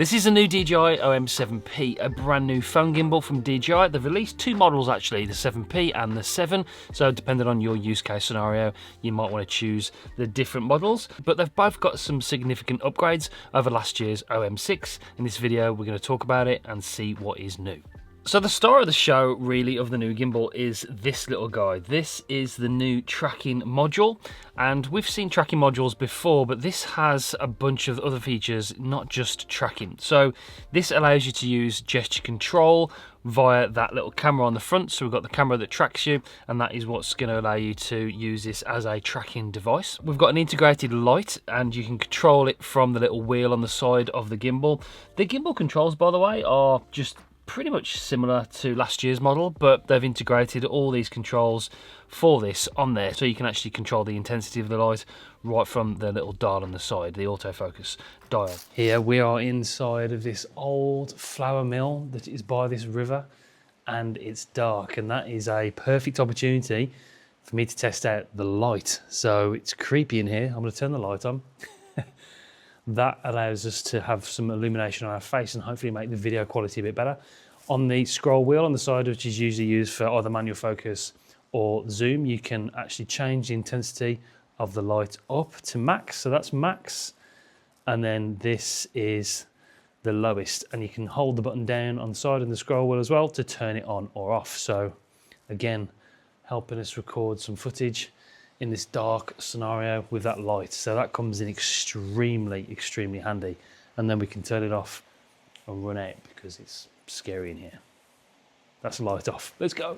This is a new DJI OM7P, a brand new phone gimbal from DJI. They've released two models actually, the 7P and the 7. So depending on your use case scenario, you might want to choose the different models. But they've both got some significant upgrades over last year's OM6. In this video, we're going to talk about it and see what is new. So the star of the show, really, of the new gimbal is this little guy. This is the new tracking module, and we've seen tracking modules before, but this has a bunch of other features, not just tracking. So this allows you to use gesture control via that little camera on the front. So we've got the camera that tracks you, and that is what's going to allow you to use this as a tracking device. We've got an integrated light, and you can control it from the little wheel on the side of the gimbal. The gimbal controls, by the way, are just pretty much similar to last year's model, but they've integrated all these controls for this on there, so you can actually control the intensity of the light right from the little dial on the side, the autofocus dial. Here we are inside of this old flour mill that is by this river, and it's dark, and that is a perfect opportunity for me to test out the light. So it's creepy in here. I'm going to turn the light on. That allows us to have some illumination on our face and hopefully make the video quality a bit better. On the scroll wheel on the side, which is usually used for either manual focus or zoom, you can actually change the intensity of the light up to max. So that's max. And then this is the lowest. And you can hold the button down on the side of the scroll wheel as well to turn it on or off. So again, helping us record some footage in this dark scenario with that light. So that comes in extremely handy. And then we can turn it off and run out because it's scary in here. That's the light off. Let's go.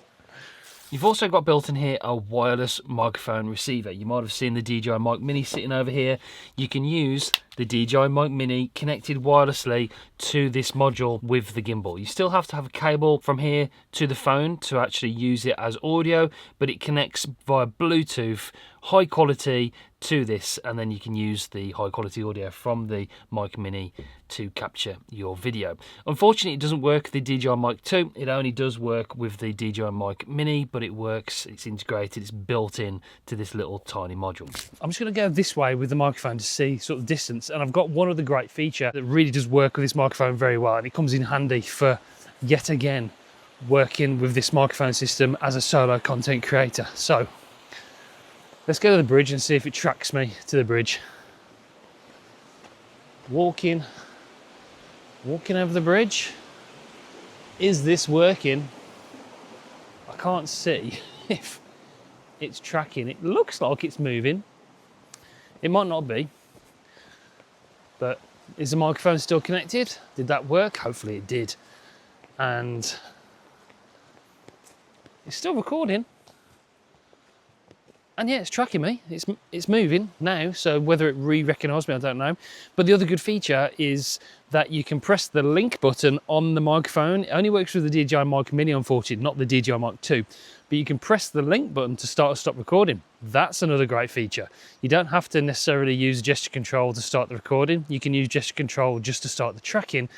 You've also got built in here a wireless microphone receiver. You might have seen the DJI Mic Mini sitting over here. You can use the DJI Mic Mini connected wirelessly to this module with the gimbal. You still have to have a cable from here to the phone to actually use it as audio, but it connects via Bluetooth, high quality, to this, and then you can use the high quality audio from the Mic Mini to capture your video. Unfortunately, it doesn't work with the DJI Mic 2. It only does work with the DJI Mic Mini, but it works, it's integrated, it's built in to this little tiny module. I'm just going to go this way with the microphone to see sort of distance, and I've got one other great feature that really does work with this microphone very well, and it comes in handy for, yet again, working with this microphone system as a solo content creator. So let's go to the bridge and see if it tracks me to the bridge. Walking over the bridge. Is this working? I can't see if it's tracking. It looks like it's moving. It might not be. But is the microphone still connected? Did that work? Hopefully it did. And it's still recording. And yeah, it's tracking me. It's moving now, so whether it re-recognised me, I don't know. But the other good feature is that you can press the link button on the microphone. It only works with the DJI Mic Mini, unfortunately, not the DJI Mic 2. But you can press the link button to start or stop recording. That's another great feature. You don't have to necessarily use gesture control to start the recording. You can use gesture control just to start the tracking,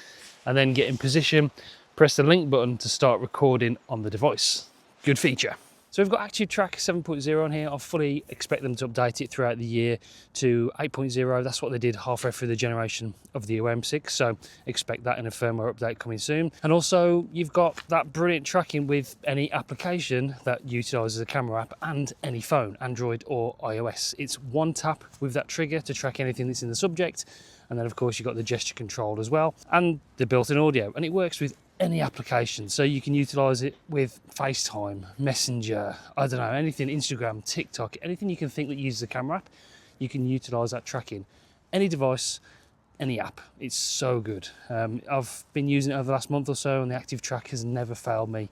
and then get in position, press the link button to start recording on the device. Good feature. So we've got Active Track 7.0 on here. I fully expect them to update it throughout the year to 8.0. That's what they did halfway through the generation of the OM6. So expect that in a firmware update coming soon. And also you've got that brilliant tracking with any application that utilises a camera app and any phone, Android or iOS. It's one tap with that trigger to track anything that's in the subject. And then of course you've got the gesture control as well, and the built-in audio. And it works with any application, so you can utilize it with FaceTime, Messenger, I don't know, anything, Instagram, TikTok, anything you can think that uses a camera app, you can utilize that tracking. Any device, any app, it's so good. I've been using it over the last month or so, and the Active Track has never failed me.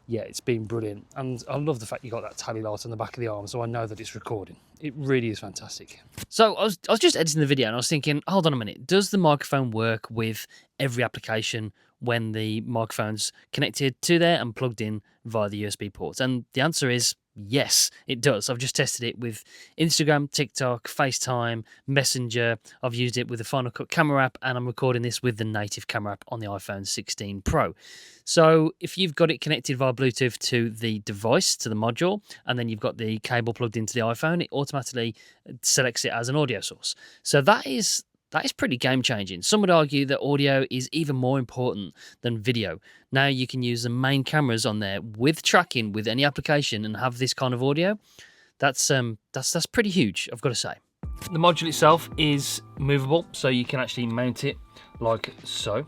Yeah, it's been brilliant, and I love the fact you got that tally light on the back of the arm, so I know that it's recording. It really is fantastic. So I was just editing the video, and I was thinking, hold on a minute, does the microphone work with every application when the microphone's connected to there and plugged in via the USB ports? And the answer is yes, it does. I've just tested it with Instagram, TikTok, FaceTime, Messenger. I've used it with the Final Cut camera app, and I'm recording this with the native camera app on the iPhone 16 Pro. So if you've got it connected via Bluetooth to the device, to the module, and then you've got the cable plugged into the iPhone, it automatically selects it as an audio source. So that is That is pretty game changing. Some would argue that audio is even more important than video. Now you can use the main cameras on there with tracking with any application and have this kind of audio. That's pretty huge, I've got to say. The module itself is movable, so you can actually mount it like so,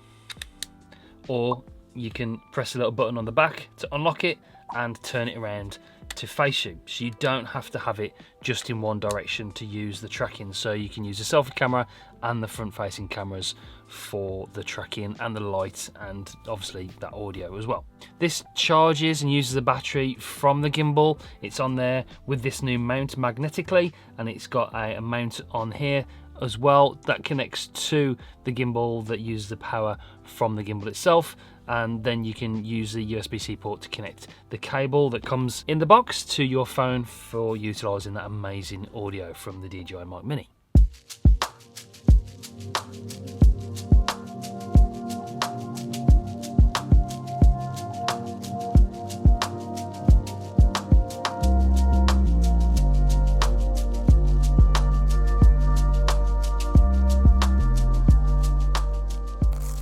or you can press a little button on the back to unlock it and turn it around to face you, so you don't have to have it just in one direction to use the tracking. So you can use the selfie camera and the front facing cameras for the tracking and the light, and obviously that audio as well. This charges and uses a battery from the gimbal. It's on there with this new mount magnetically, and it's got a mount on here as well that connects to the gimbal that uses the power from the gimbal itself. And then you can use the USB-C port to connect the cable that comes in the box to your phone for utilising that amazing audio from the DJI Mic Mini.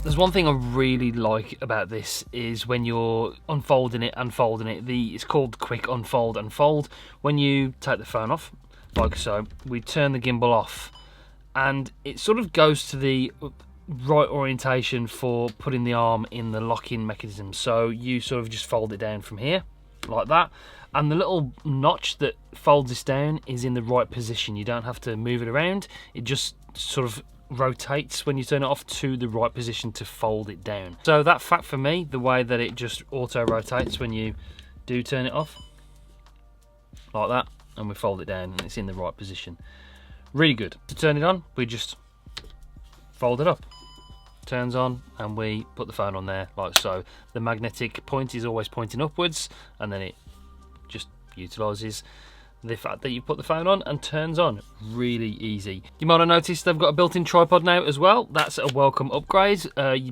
There's one thing I really like about this is when you're unfolding it, it's called quick unfold and fold. When you take the phone off, like so, we turn the gimbal off and it sort of goes to the right orientation for putting the arm in the lock-in mechanism. So you sort of just fold it down from here, like that. And the little notch that folds this down is in the right position. You don't have to move it around. It just sort of rotates when you turn it off to the right position to fold it down. So that fact for me, the way that it just auto rotates when you do turn it off, like that, and we fold it down and it's in the right position. Really good. To turn it on, we just fold it up, turns on, and we put the phone on there like so. The magnetic point is always pointing upwards, and then it just utilises the fact that you put the phone on and turns on. Really easy. You might have noticed they've got a built-in tripod now as well. That's a welcome upgrade.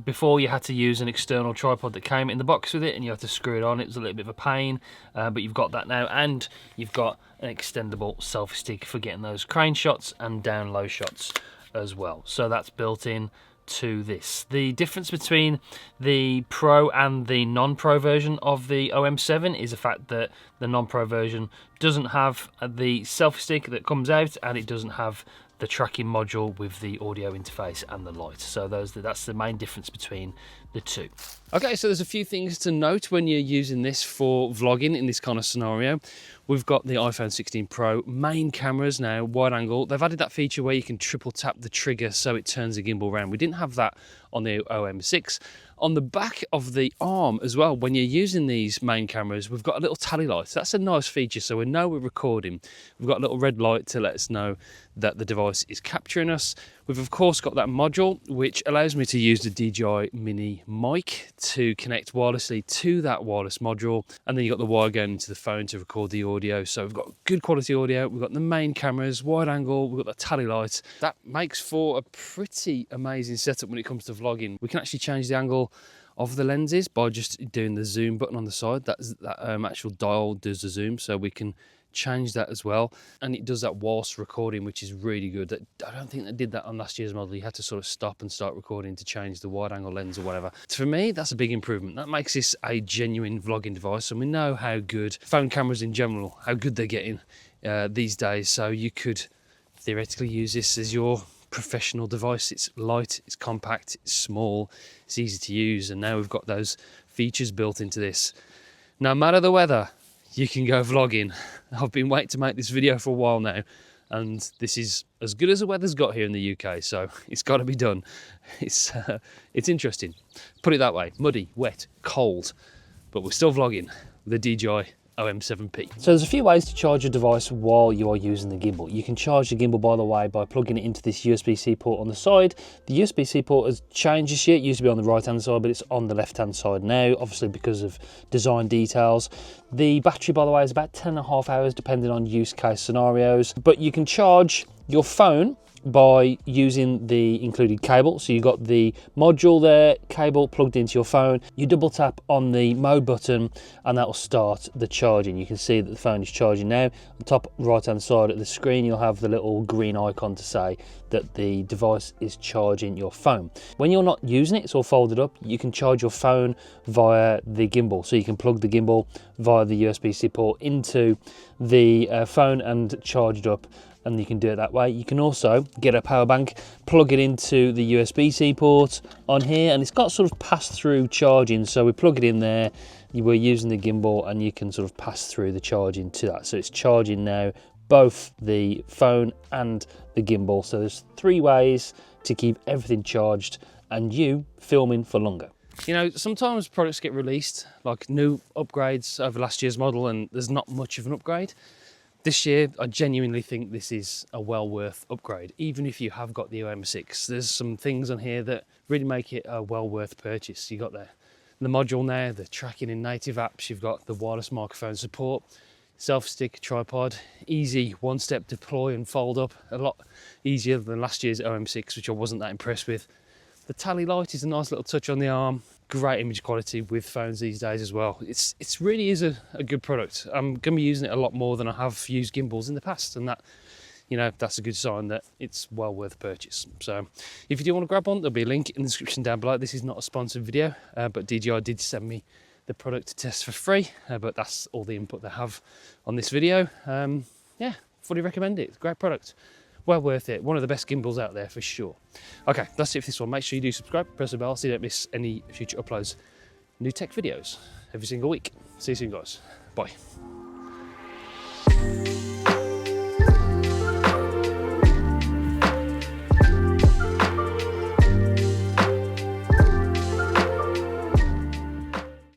Before you had to use an external tripod that came in the box with it and you had to screw it on. It was a little bit of a pain, but you've got that now, and you've got an extendable selfie stick for getting those crane shots and down low shots as well. So that's built in to this. The difference between the Pro and the non-Pro version of the OM7 is the fact that the non-Pro version doesn't have the selfie stick that comes out, and it doesn't have the tracking module with the audio interface and the light. So that's the main difference between the two. Okay, so there's a few things to note when you're using this for vlogging in this kind of scenario. We've got the iPhone 16 Pro main cameras now, wide angle. They've added that feature where you can triple tap the trigger so it turns the gimbal around. We didn't have that on the OM6. On the back of the arm as well, when you're using these main cameras, we've got a little tally light. That's a nice feature, so we know we're recording. We've got a little red light to let us know that the device is capturing us. We've of course got that module which allows me to use the DJI Mini mic to connect wirelessly to that wireless module, and then you've got the wire going into the phone to record the audio. So we've got good quality audio, we've got the main cameras, wide angle, we've got the tally light. That makes for a pretty amazing setup when it comes to vlogging. We can actually change the angle of the lenses by just doing the zoom button on the side. That actual dial does the zoom, so we can change that as well, and it does that whilst recording, which is really good. I don't think they did that on last year's model. You had to sort of stop and start recording to change the wide angle lens or whatever. For me, that's a big improvement. That makes this a genuine vlogging device, and we know how good phone cameras in general, how good they're getting these days. So you could theoretically use this as your professional device. It's light, it's compact, it's small, it's easy to use, and now we've got those features built into this. No matter the weather, you can go vlogging. I've been waiting to make this video for a while now, and this is as good as the weather's got here in the UK, so it's got to be done. It's interesting. Put it that way: muddy, wet, cold, but we're still vlogging with the DJI OM7P. So there's a few ways to charge your device while you are using the gimbal. You can charge the gimbal, by the way, by plugging it into this USB-C port on the side. The USB-C port has changed this year. It used to be on the right-hand side, but it's on the left-hand side now, obviously because of design details. The battery, by the way, is about 10.5 hours, depending on use case scenarios. But you can charge your phone by using the included cable. So you've got the module there, cable plugged into your phone. You double tap on the mode button and that will start the charging. You can see that the phone is charging now. On the top right hand side of the screen, you'll have the little green icon to say that the device is charging your phone. When you're not using it, it's all folded up, you can charge your phone via the gimbal. So you can plug the gimbal via the USB-C port into the phone and charge it up, and you can do it that way. You can also get a power bank, plug it into the USB-C port on here, and it's got sort of pass-through charging. So we plug it in there, we're using the gimbal, and you can sort of pass through the charging to that. So it's charging now both the phone and the gimbal. So there's 3 ways to keep everything charged and you filming for longer. You know, sometimes products get released, like new upgrades over last year's model, and there's not much of an upgrade. This year, I genuinely think this is a well worth upgrade. Even if you have got the OM6, there's some things on here that really make it a well worth purchase. You got the module now, the tracking in native apps, you've got the wireless microphone support, self-stick tripod, easy one-step deploy and fold up, a lot easier than last year's OM6, which I wasn't that impressed with. The tally light is a nice little touch on the arm. Great image quality with phones these days as well. It's really is a good product. I'm going to be using it a lot more than I have used gimbals in the past, and that, you know, that's a good sign that it's well worth purchase. So if you do want to grab one, there'll be a link in the description down below. This is not a sponsored video, but DJI did send me the product to test for free, but that's all the input they have on this video. Yeah, fully recommend it. It's a great product. Well worth it. One of the best gimbals out there for sure. Okay, that's it for this one. Make sure you do subscribe, press the bell so you don't miss any future uploads. New tech videos every single week. See you soon, guys. Bye.